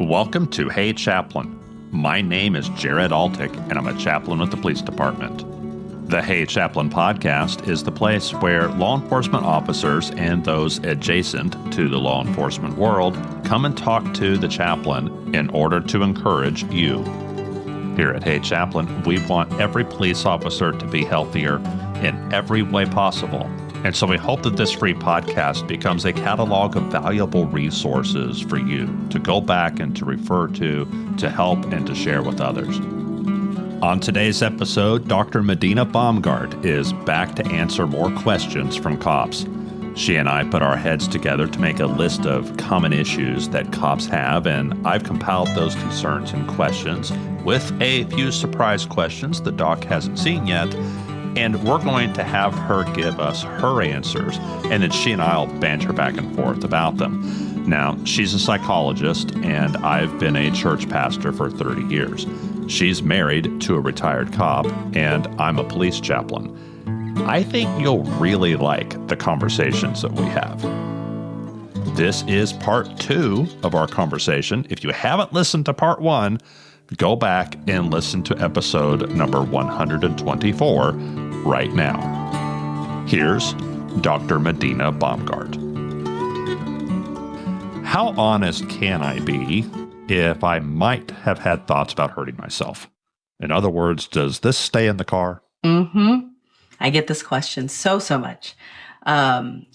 Welcome to Hey Chaplain. My name is Jared Altick, and I'm a chaplain with the police department. The Hey Chaplain podcast is the place where law enforcement officers and those adjacent to the law enforcement world come and talk to the chaplain in order to encourage you. Here at Hey Chaplain, we want every police officer to be healthier in every way possible. And so we hope that this free podcast becomes a catalog of valuable resources for you to go back and to refer to help and to share with others. On today's episode, Dr. Medina Baumgart is back to answer more questions from cops. She and I put our heads together to make a list of common issues that cops have, and I've compiled those concerns and questions with a few surprise questions the doc hasn't seen yet. And we're going to have her give us her answers, and then she and I will banter back and forth about them. Now, she's a psychologist, and I've been a church pastor for 30 years. She's married to a retired cop, and I'm a police chaplain. I think you'll really like the conversations that we have. This is part 2 of our conversation. If you haven't listened to part 1, go back and listen to episode number 124 right now. Here's Dr. Medina Baumgart. How honest can I be if I might have had thoughts about hurting myself? In other words, does this stay in the car? I get this question so much.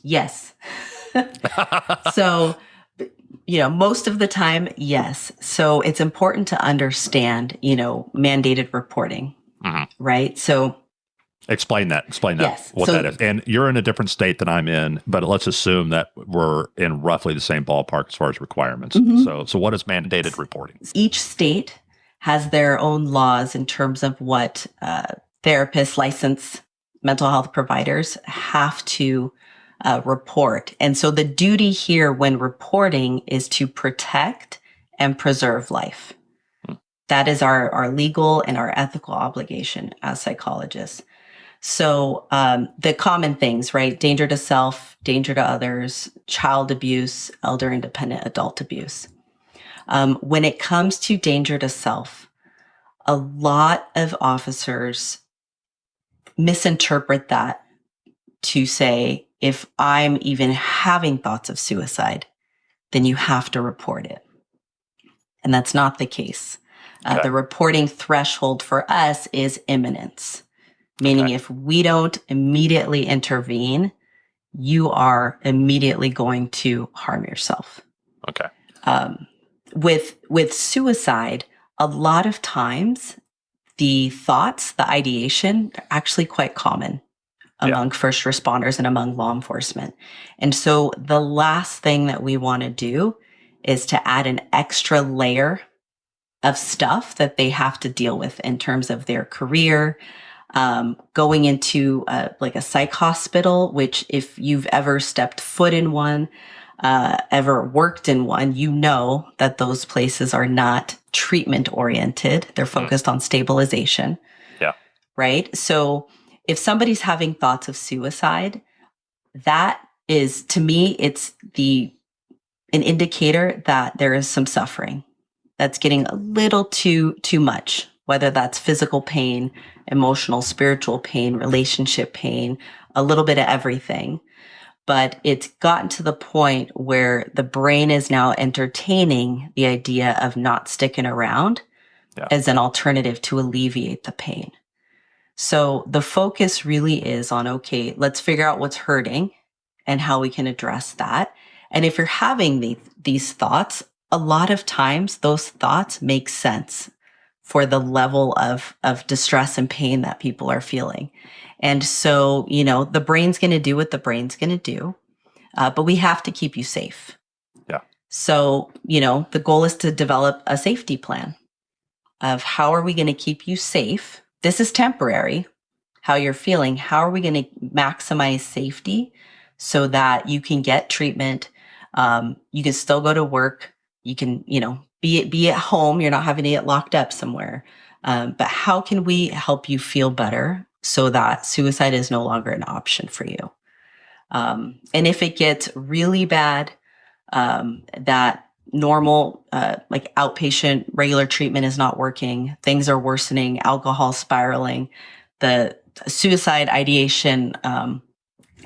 Yes. So, most of the time, yes. So it's important to understand, mandated reporting, right? So explain that, yes. What that is. And you're in a different state than I'm in, but let's assume that we're in roughly the same ballpark as far as requirements. So what is mandated reporting? Each state has their own laws in terms of what therapists, licensed mental health providers have to report. And so the duty here when reporting is to protect and preserve life. That is our legal and our ethical obligation as psychologists. So the common things, right? Danger to self, danger to others, child abuse, elder independent adult abuse. When it comes to danger to self, a lot of officers misinterpret that to say, if I'm even having thoughts of suicide, then you have to report it. And that's not the case. Okay. The reporting threshold for us is imminence, meaning if we don't immediately intervene, you are immediately going to harm yourself. Okay. With suicide, a lot of times the thoughts, the ideation, are actually quite common among first responders and among law enforcement. And so the last thing that we want to do is to add an extra layer of stuff that they have to deal with in terms of their career, going into like a psych hospital, which if you've ever stepped foot in one, ever worked in one, you know that those places are not treatment oriented. They're focused on stabilization. Yeah. Right? So if somebody's having thoughts of suicide, that is, to me, it's an indicator that there is some suffering that's getting a little too much, whether that's physical pain, emotional, spiritual pain, relationship pain, a little bit of everything. But it's gotten to the point where the brain is now entertaining the idea of not sticking around as an alternative to alleviate the pain. So the focus really is on, okay, let's figure out what's hurting and how we can address that. And if you're having these thoughts, a lot of times those thoughts make sense for the level of distress and pain that people are feeling. And so, the brain's going to do what the brain's going to do, but we have to keep you safe. Yeah. So, the goal is to develop a safety plan of how are we going to keep you safe. This is temporary, how you're feeling. How are we going to maximize safety so that you can get treatment? You can still go to work. You can, be at home. You're not having to get locked up somewhere. But how can we help you feel better so that suicide is no longer an option for you? And if it gets really bad, that normal, like outpatient regular treatment is not working. Things are worsening, alcohol spiraling, the suicide ideation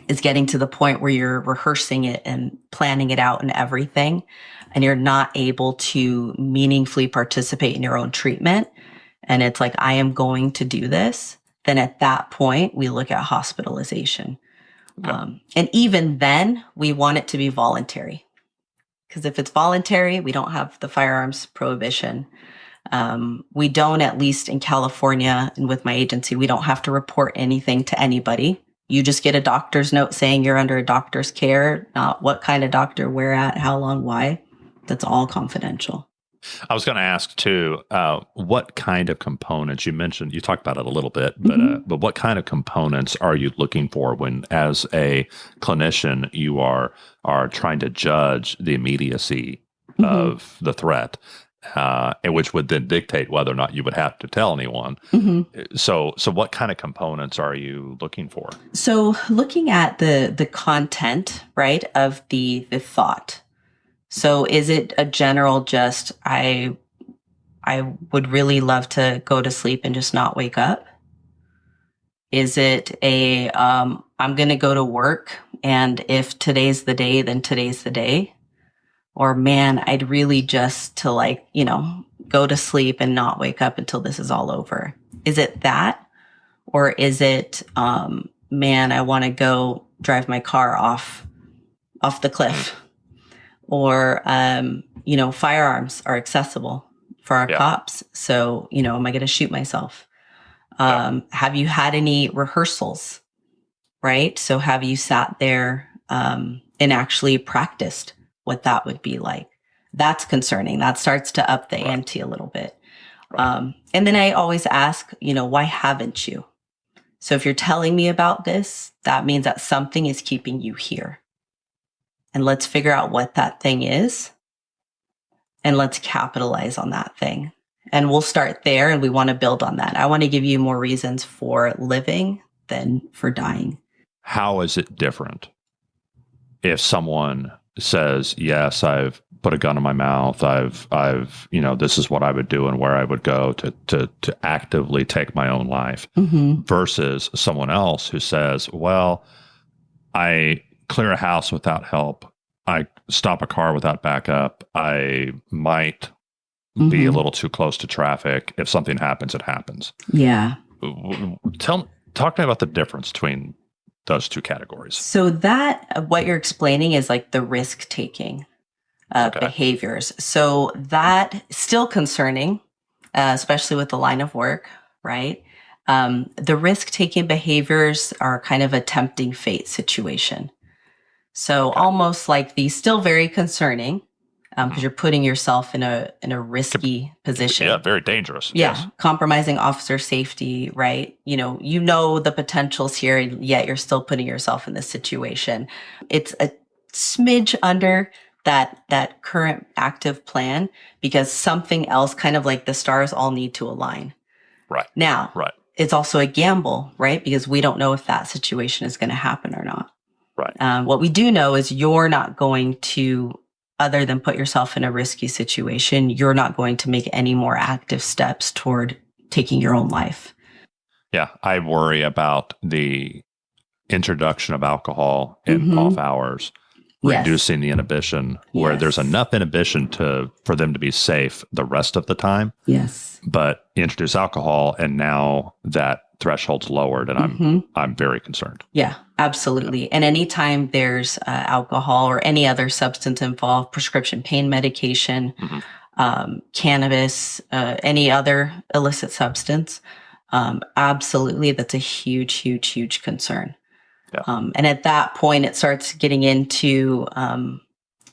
is getting to the point where you're rehearsing it and planning it out and everything, and you're not able to meaningfully participate in your own treatment. And it's like, I am going to do this. Then at that point, we look at hospitalization. Okay. And even then, we want it to be voluntary. Because if it's voluntary, we don't have the firearms prohibition. We don't, at least in California and with my agency, we don't have to report anything to anybody. You just get a doctor's note saying you're under a doctor's care, not what kind of doctor, where at, how long, why. That's all confidential. I was going to ask too, what kind of components you mentioned? You talked about it a little bit, but what kind of components are you looking for when, as a clinician, you are trying to judge the immediacy of the threat, and which would then dictate whether or not you would have to tell anyone. So what kind of components are you looking for? So looking at the content, right, of the thought. So is it a general just, I would really love to go to sleep and just not wake up? Is it I'm going to go to work, and if today's the day, then today's the day? Or, man, I'd really just to go to sleep and not wake up until this is all over. Is it that? Or is it, man, I want to go drive my car off the cliff? Or, firearms are accessible for our cops. So, am I going to shoot myself? Have you had any rehearsals, right? So have you sat there and actually practiced what that would be like? That's concerning. That starts to up the ante a little bit. And then I always ask, why haven't you? So if you're telling me about this, that means that something is keeping you here. And let's figure out what that thing is. And let's capitalize on that thing. And we'll start there, and we want to build on that. I want to give you more reasons for living than for dying. How is it different if someone says, yes, I've put a gun in my mouth, I've this is what I would do and where I would go to actively take my own life, versus someone else who says, well, I clear a house without help, I stop a car without backup, I might be a little too close to traffic. If something happens, it happens. Yeah. Talk to me about the difference between those two categories. So that, what you're explaining is like the risk-taking behaviors. So that still concerning, especially with the line of work, right? The risk-taking behaviors are kind of a tempting fate situation. So almost like these, still very concerning, because you're putting yourself in a risky position. Yeah, very dangerous. Yeah, yes. Compromising officer safety, right? You know the potentials here, yet you're still putting yourself in this situation. It's a smidge under that current active plan, because something else, kind of like the stars all need to align. Right. Now, it's also a gamble, right? Because we don't know if that situation is going to happen or not. Right. What we do know is you're not going to, other than put yourself in a risky situation, you're not going to make any more active steps toward taking your own life. Yeah, I worry about the introduction of alcohol in off hours, reducing the inhibition, where there's enough inhibition for them to be safe the rest of the time. Yes. But introduce alcohol, and now that threshold's lowered, and I'm very concerned. Yeah, absolutely. Yeah. And anytime there's alcohol or any other substance involved, prescription pain medication, cannabis, any other illicit substance, absolutely, that's a huge, huge, huge concern. Yeah. And at that point, it starts getting into,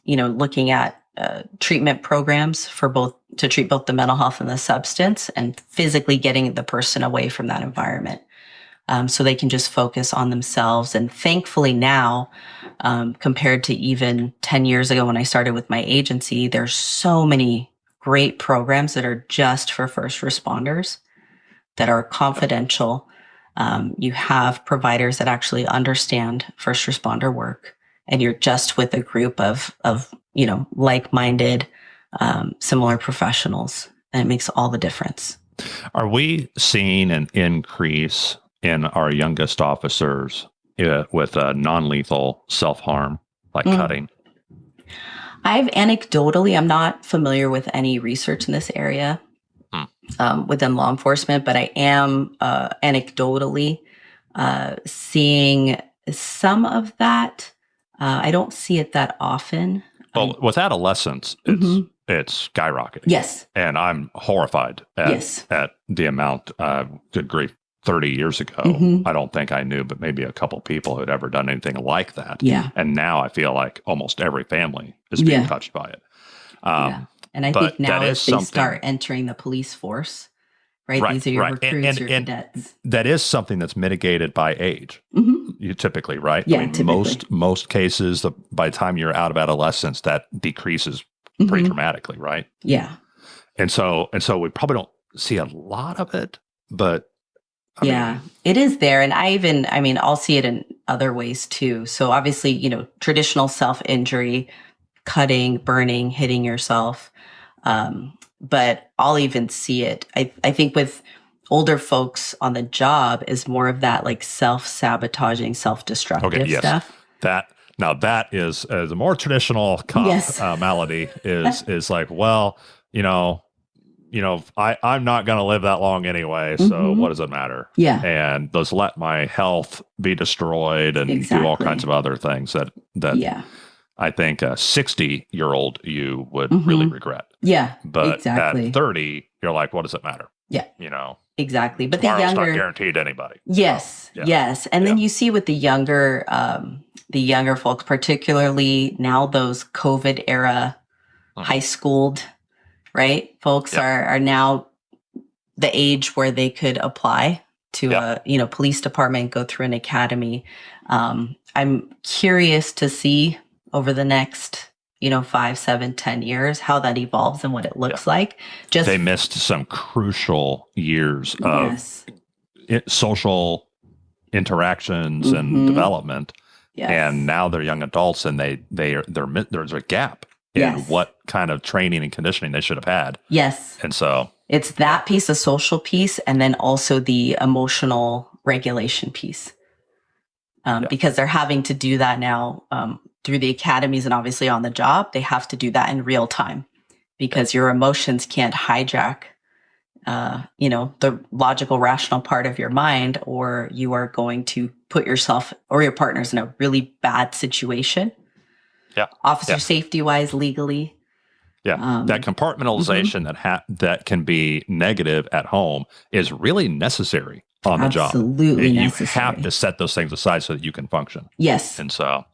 looking at treatment programs to treat both the mental health and the substance, and physically getting the person away from that environment, so they can just focus on themselves. And thankfully now, compared to even 10 years ago when I started with my agency, there's so many great programs that are just for first responders that are confidential. You have providers that actually understand first responder work, and you're just with a group of like-minded similar professionals. And it makes all the difference. Are we seeing an increase in our youngest officers with non-lethal self-harm, like cutting? Anecdotally, I'm not familiar with any research in this area within law enforcement, but I am anecdotally seeing some of that. I don't see it that often. Well, with adolescents, it's skyrocketing. Yes. And I'm horrified at the amount, good grief, 30 years ago. I don't think I knew, but maybe a couple people who had ever done anything like that. Yeah. And now I feel like almost every family is being touched by it. And I think now as they start entering the police force, right? These are your recruits, your cadets. That is something that's mitigated by age. You typically, right? Yeah, I mean, typically. most cases, by the time you're out of adolescence, that decreases pretty dramatically, right? Yeah. And so we probably don't see a lot of it, but I mean, it is there. And I'll see it in other ways too. So obviously, traditional self-injury, cutting, burning, hitting yourself. But I'll even see it. I think with older folks on the job is more of that like self-sabotaging, self-destructive stuff. That is a more traditional cop malady is like, well, I'm not going to live that long anyway, so what does it matter? Yeah. And let's let my health be destroyed and do all kinds of other things that I think a 60-year-old you would really regret. Yeah, but exactly. at 30, you're like, what does it matter? Yeah. Exactly. But tomorrow's the younger, not guaranteed to anybody. Yes. So, yes. And then you see with the younger folks, particularly now those COVID era high schooled, right? Folks are now the age where they could apply to a police department, go through an academy. I'm curious to see over the next 5, 7, 10 years how that evolves and what it looks like. They missed some crucial years of social interactions and development, and now they're young adults, and there's a gap in what kind of training and conditioning they should have had. Yes, and so it's that piece, the social piece, and then also the emotional regulation piece, because they're having to do that now through the academies and obviously on the job. They have to do that in real time because your emotions can't hijack the logical, rational part of your mind, or you are going to put yourself or your partners in a really bad situation. Yeah. Officer safety wise, legally. Yeah. That compartmentalization that can be negative at home is really necessary on the job. Absolutely necessary. You have to set those things aside so that you can function. Yes. And so,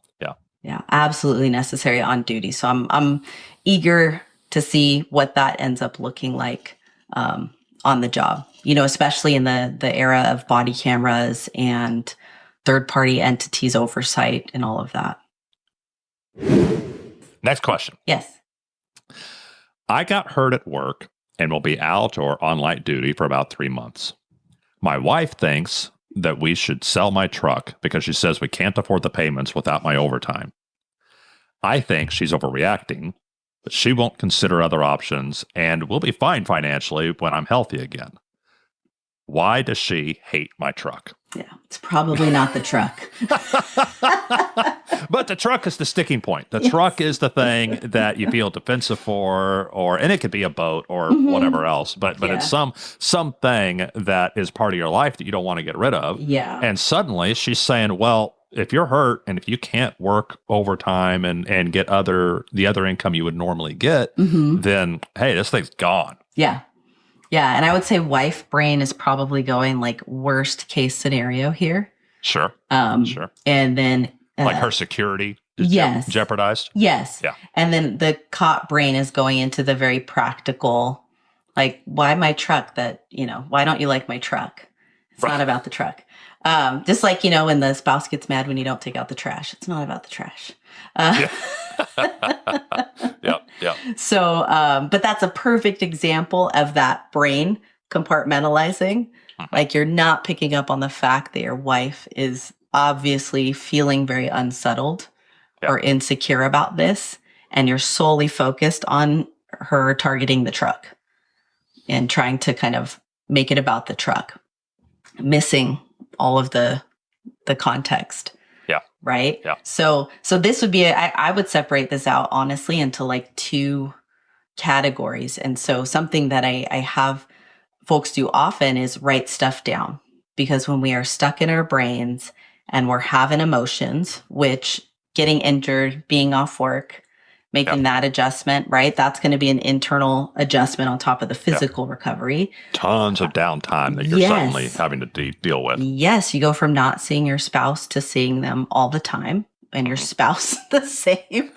yeah, absolutely necessary on duty. So I'm eager to see what that ends up looking like on the job, especially in the era of body cameras and third-party entities oversight and all of that. Next question. Yes. I got hurt at work and will be out or on light duty for about 3 months. My wife thinks that we should sell my truck because she says we can't afford the payments without my overtime. I think she's overreacting, but she won't consider other options and will be fine financially when I'm healthy again. Why does she hate my truck? Yeah, it's probably not the truck. But the truck is the sticking point. The truck is the thing that you feel defensive for, and it could be a boat or whatever else. But it's something that is part of your life that you don't want to get rid of. Yeah. And suddenly she's saying, well, if you're hurt and if you can't work overtime and get the other income you would normally get, then hey, this thing's gone. Yeah. Yeah, and I would say wife brain is probably going like worst case scenario here. Sure. Sure. And then like her security is jeopardized. Yes. Yeah. And then the cop brain is going into the very practical, like, why my truck why don't you like my truck? It's not about the truck. Just like, when the spouse gets mad when you don't take out the trash. It's not about the trash. Yep. So, but that's a perfect example of that brain compartmentalizing. Like you're not picking up on the fact that your wife is obviously feeling very unsettled or insecure about this. And you're solely focused on her targeting the truck and trying to kind of make it about the truck, missing all of the context. Yeah. Right. Yeah. So this would be, I would separate this out honestly into like two categories. And so something that I have folks do often is write stuff down, because when we are stuck in our brains and we're having emotions, which getting injured, being off work, making that adjustment, right? That's going to be an internal adjustment on top of the physical recovery. Tons of downtime that you're suddenly having to deal with. Yes. You go from not seeing your spouse to seeing them all the time, and your spouse the same.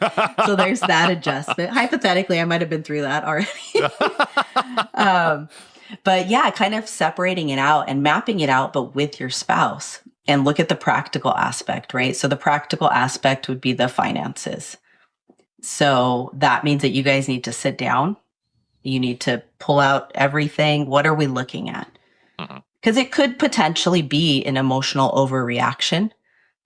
So there's that adjustment. Hypothetically, I might have been through that already. But yeah, kind of separating it out and mapping it out, but with your spouse, and look at the practical aspect, right? So the practical aspect would be the finances. So that means that you guys need to sit down. You need to pull out everything. What are we looking at? Because it could potentially be an emotional overreaction.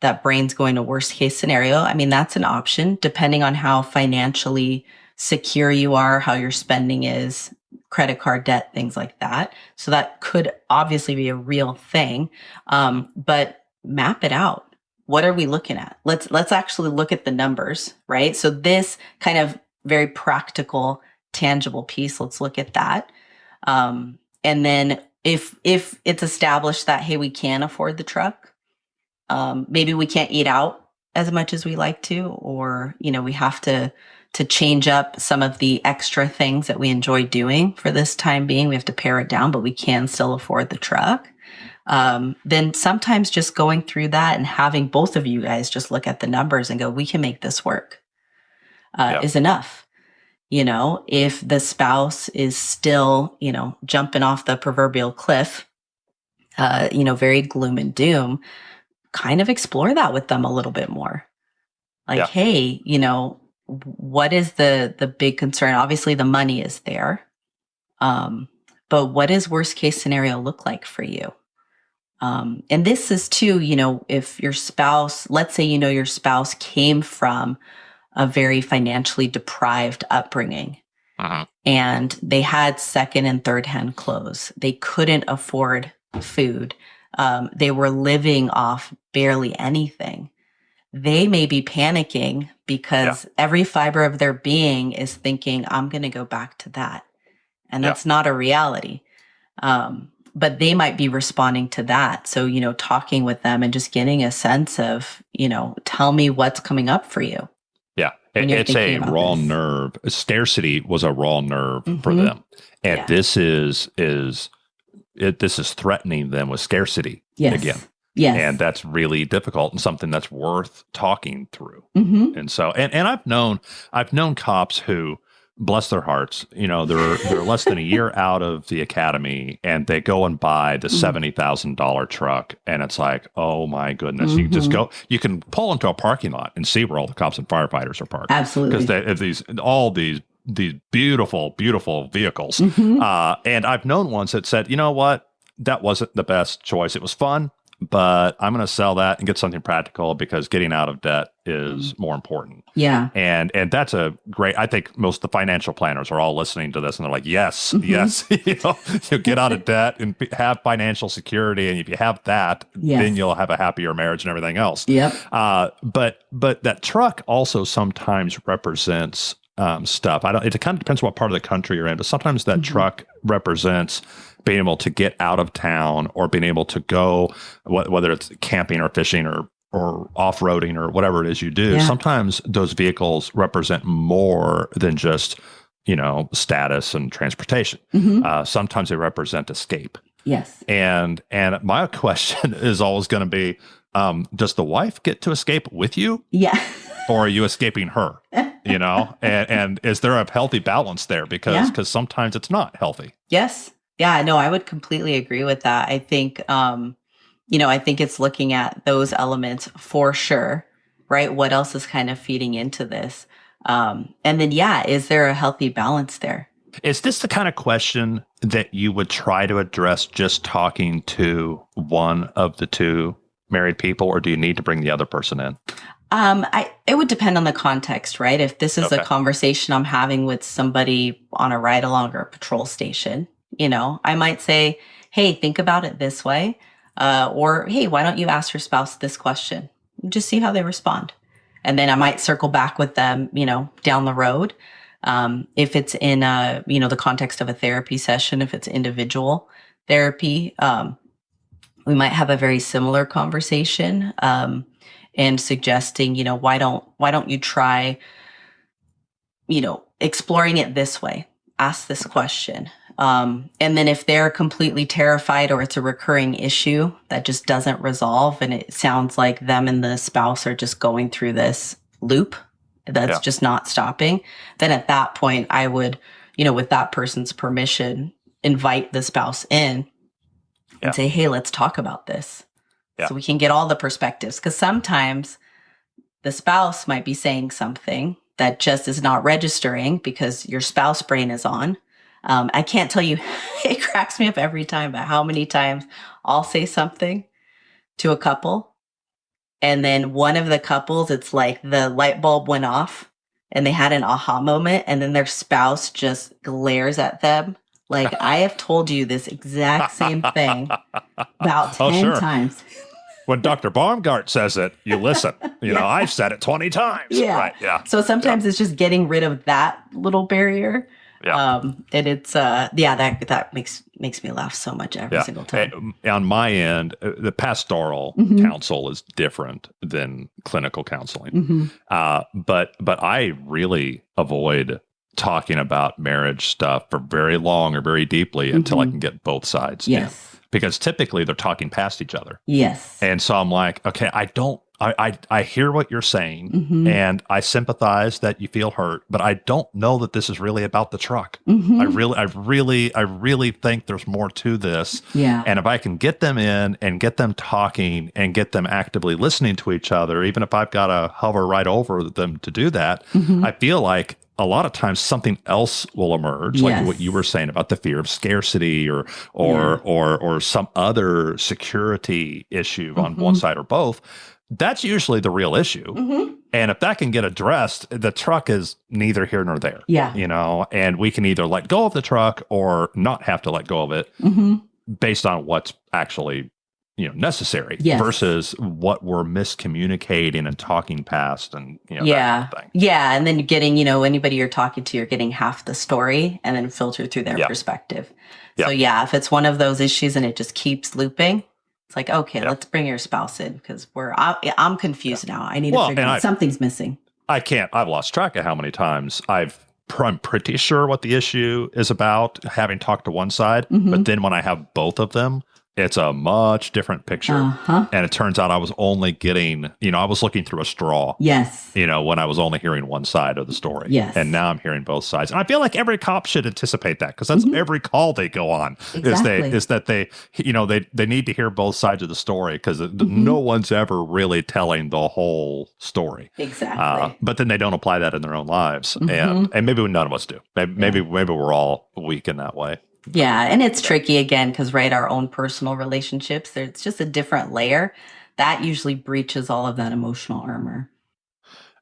That brain's going to worst case scenario. I mean, that's an option depending on how financially secure you are, how your spending is, credit card debt, things like that. So that could obviously be a real thing. But map it out. What are we looking at? Let's actually look at the numbers, right? So this kind of very practical, tangible piece, let's look at that. And then if it's established that, hey, we can afford the truck, maybe we can't eat out as much as we like to, or, we have to change up some of the extra things that we enjoy doing for this time being. We have to pare it down, but we can still afford the truck. Then sometimes just going through that and having both of you guys just look at the numbers and go, we can make this work, is enough. If the spouse is still, jumping off the proverbial cliff, very gloom and doom, kind of explore that with them a little bit more. Like, hey, what is the big concern? Obviously the money is there. But what does worst case scenario look like for you? And this is too, if your spouse, let's say, your spouse came from a very financially deprived upbringing, and they had second and third hand clothes. They couldn't afford food. They were living off barely anything. They may be panicking because every fiber of their being is thinking, I'm going to go back to that. And that's not a reality. But they might be responding to that. So, talking with them and just getting a sense of, tell me what's coming up for you. Yeah. It's a raw nerve. Scarcity was a raw nerve for them. And this is threatening them with scarcity again. Yes. And that's really difficult and something that's worth talking through. And so, and I've known cops who, bless their hearts, they're less than a year out of the academy, and they go and buy the $70,000 truck, and it's like, oh my goodness, you just go, you can pull into a parking lot and see where all the cops and firefighters are parked. Absolutely, because they have all these beautiful, beautiful vehicles. And I've known ones that said, you know what, that wasn't the best choice. It was fun, but I'm going to sell that and get something practical because getting out of debt is more important. Yeah. And that's a great, I think most of the financial planners are all listening to this and they're like, yes, yes, you get out of debt and have financial security. And if you have that, then you'll have a happier marriage and everything else. Yep. But that truck also sometimes represents stuff. It kind of depends what part of the country you're in, but sometimes that truck represents being able to get out of town or being able to go, whether it's camping or fishing or off-roading or whatever it is you do. Sometimes those vehicles represent more than just, status and transportation. Sometimes they represent escape. Yes. And my question is always going to be, does the wife get to escape with you? Yeah. Or are you escaping her? And is there a healthy balance there? Because sometimes it's not healthy. Yes. Yeah, no, I would completely agree with that. I think, I think it's looking at those elements for sure, right? What else is kind of feeding into this? And then, is there a healthy balance there? Is this the kind of question that you would try to address just talking to one of the two married people, or do you need to bring the other person in? It would depend on the context, right? If this is a conversation I'm having with somebody on a ride along or a patrol station, I might say, hey, think about it this way. Or, hey, why don't you ask your spouse this question? Just see how they respond. And then I might circle back with them, down the road. If it's in the context of a therapy session, if it's individual therapy, we might have a very similar conversation. And suggesting, why don't you try, exploring it this way? Ask this question. And then if they're completely terrified or it's a recurring issue that just doesn't resolve and it sounds like them and the spouse are just going through this loop that's just not stopping, then at that point I would, with that person's permission, invite the spouse in and say, hey, let's talk about this. So we can get all the perspectives, because sometimes the spouse might be saying something that just is not registering because your spouse brain is on. I can't tell you, it cracks me up every time about how many times I'll say something to a couple. And then one of the couples, it's like the light bulb went off and they had an aha moment. And then their spouse just glares at them. Like, I have told you this exact same thing about 10 times. When Dr. Baumgart says it, you listen. I've said it 20 times. Yeah. Right. Yeah. So sometimes it's just getting rid of that little barrier. Yeah. And it's, that makes me laugh so much every single time. On my end, the pastoral counsel is different than clinical counseling. But I really avoid talking about marriage stuff for very long or very deeply until I can get both sides. Yes. Because typically they're talking past each other. Yes. And so I'm like, okay, I hear what you're saying and I sympathize that you feel hurt, but I don't know that this is really about the truck. I really think there's more to this. Yeah. And if I can get them in and get them talking and get them actively listening to each other, even if I've got to hover right over them to do that, I feel like a lot of times something else will emerge, like what you were saying about the fear of scarcity or some other security issue on one side or both. That's usually the real issue. And if that can get addressed, the truck is neither here nor there. Yeah. And we can either let go of the truck or not have to let go of it based on what's actually necessary versus what we're miscommunicating and talking past and that kind of thing. Yeah. And then you're getting, anybody you're talking to, you're getting half the story and then filtered through their perspective. So if it's one of those issues and it just keeps looping, it's like, okay, let's bring your spouse in because I'm confused now. I need to figure out something's missing. I've lost track of how many times I'm pretty sure what the issue is about, having talked to one side, but then when I have both of them, it's a much different picture. And it turns out I was only getting, I was looking through a straw. Yes. When I was only hearing one side of the story. Yes. And now I'm hearing both sides. And I feel like every cop should anticipate that because that's every call they go on is that they need to hear both sides of the story because no one's ever really telling the whole story. Exactly. But then they don't apply that in their own lives. And maybe none of us do. Maybe we're all weak in that way. Yeah, and it's tricky again because, our own personal relationships, it's just a different layer. That usually breaches all of that emotional armor.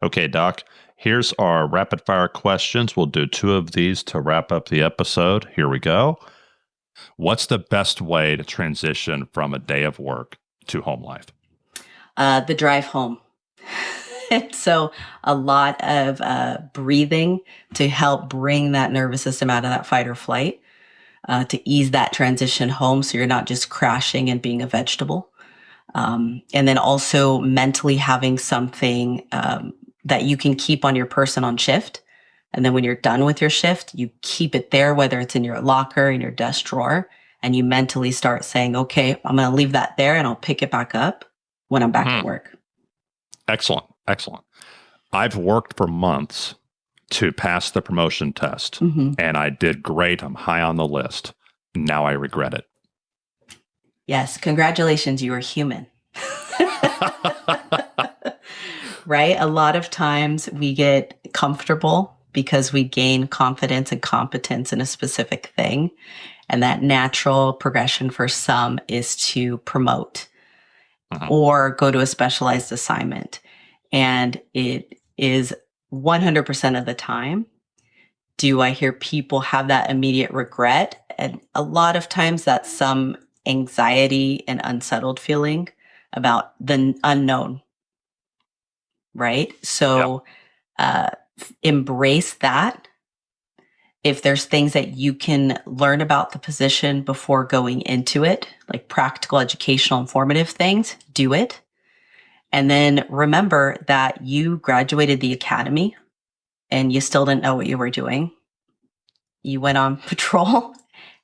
Okay, Doc, here's our rapid fire questions. We'll do 2 of these to wrap up the episode. Here we go. What's the best way to transition from a day of work to home life? The drive home. So a lot of breathing to help bring that nervous system out of that fight or flight. To ease that transition home so you're not just crashing and being a vegetable. And then also mentally having something that you can keep on your person on shift. And then when you're done with your shift, you keep it there, whether it's in your locker, in your desk drawer, and you mentally start saying, okay, I'm going to leave that there and I'll pick it back up when I'm back at work. Excellent. I've worked for months to pass the promotion test, and I did great. I'm high on the list. Now I regret it. Yes. Congratulations. You are human. Right? A lot of times we get comfortable because we gain confidence and competence in a specific thing. And that natural progression for some is to promote or go to a specialized assignment. And it is 100% of the time. Do I hear people have that immediate regret? And a lot of times that's some anxiety and unsettled feeling about the unknown, right? So embrace that. If there's things that you can learn about the position before going into it, like practical, educational, informative things, do it. And then remember that you graduated the academy and you still didn't know what you were doing. You went on patrol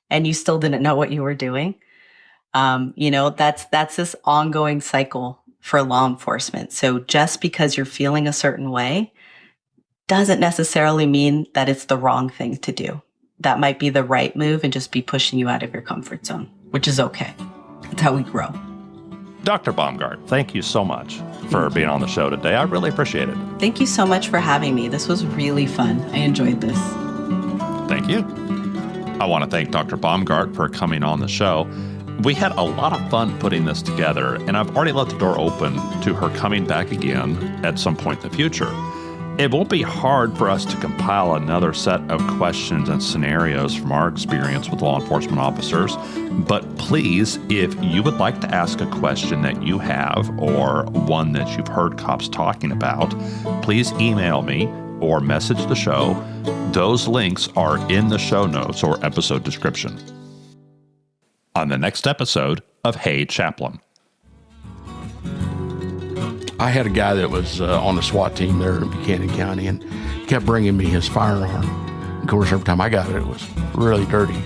and you still didn't know what you were doing. That's this ongoing cycle for law enforcement. So just because you're feeling a certain way doesn't necessarily mean that it's the wrong thing to do. That might be the right move and just be pushing you out of your comfort zone, which is okay. It's how we grow. Dr. Baumgart, thank you so much for being on the show today. I really appreciate it. Thank you so much for having me. This was really fun. I enjoyed this. Thank you. I want to thank Dr. Baumgart for coming on the show. We had a lot of fun putting this together, and I've already left the door open to her coming back again at some point in the future. It won't be hard for us to compile another set of questions and scenarios from our experience with law enforcement officers, but please, if you would like to ask a question that you have or one that you've heard cops talking about, please email me or message the show. Those links are in the show notes or episode description. On the next episode of Hey Chaplain. I had a guy that was on the SWAT team there in Buchanan County and kept bringing me his firearm. Of course, every time I got it, it was really dirty.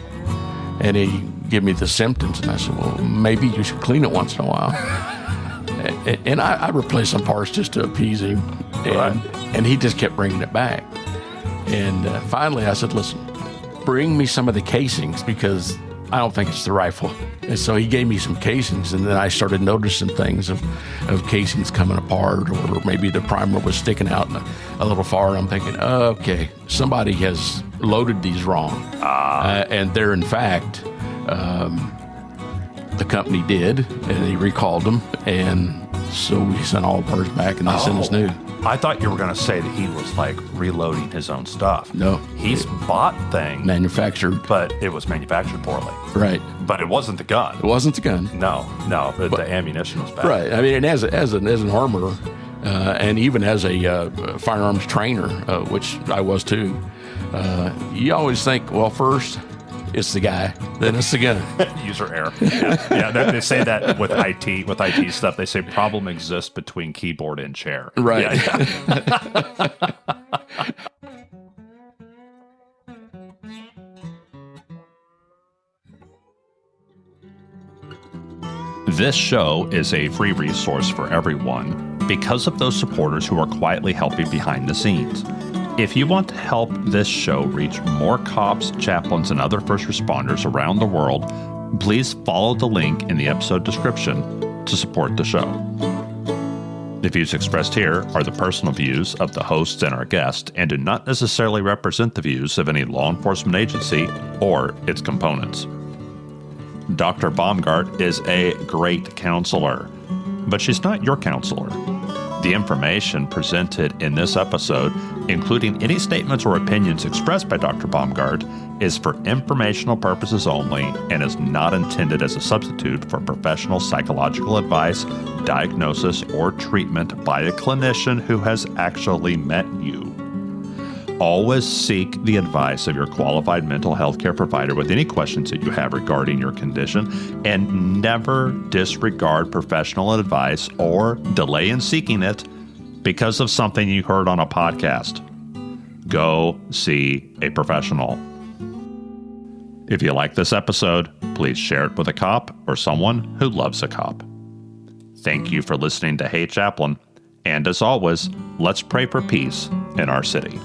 And he gave me the symptoms, and I said, well, maybe you should clean it once in a while. And I replaced some parts just to appease him. And he just kept bringing it back. And finally, I said, listen, bring me some of the casings because I don't think it's the rifle. And so he gave me some casings, and then I started noticing things of casings coming apart, or maybe the primer was sticking out a little far. And I'm thinking, okay, somebody has loaded these wrong. And they're, in fact, the company did, and he recalled them. And so we sent all the parts back, and they sent us new. I thought you were going to say that he was like reloading his own stuff. No. He's bought things. Manufactured. But it was manufactured poorly. Right. But it wasn't the gun. It wasn't the gun. No, but the ammunition was bad. Right. I mean, and as an armorer, and even as a firearms trainer, which I was too, you always think, well, first it's the guy, then it's the gun. User error. Yeah, they say that with IT stuff. They say problem exists between keyboard and chair. Right. Yeah. This show is a free resource for everyone because of those supporters who are quietly helping behind the scenes. If you want to help this show reach more cops, chaplains, and other first responders around the world, please follow the link in the episode description to support the show. The views expressed here are the personal views of the hosts and our guest and do not necessarily represent the views of any law enforcement agency or its components. Dr. Baumgart is a great counselor, but she's not your counselor. The information presented in this episode, including any statements or opinions expressed by Dr. Baumgart, is for informational purposes only and is not intended as a substitute for professional psychological advice, diagnosis, or treatment by a clinician who has actually met you. Always seek the advice of your qualified mental health care provider with any questions that you have regarding your condition, and never disregard professional advice or delay in seeking it because of something you heard on a podcast. Go see a professional. If you like this episode, please share it with a cop or someone who loves a cop. Thank you for listening to Hey Chaplain, and as always, let's pray for peace in our city.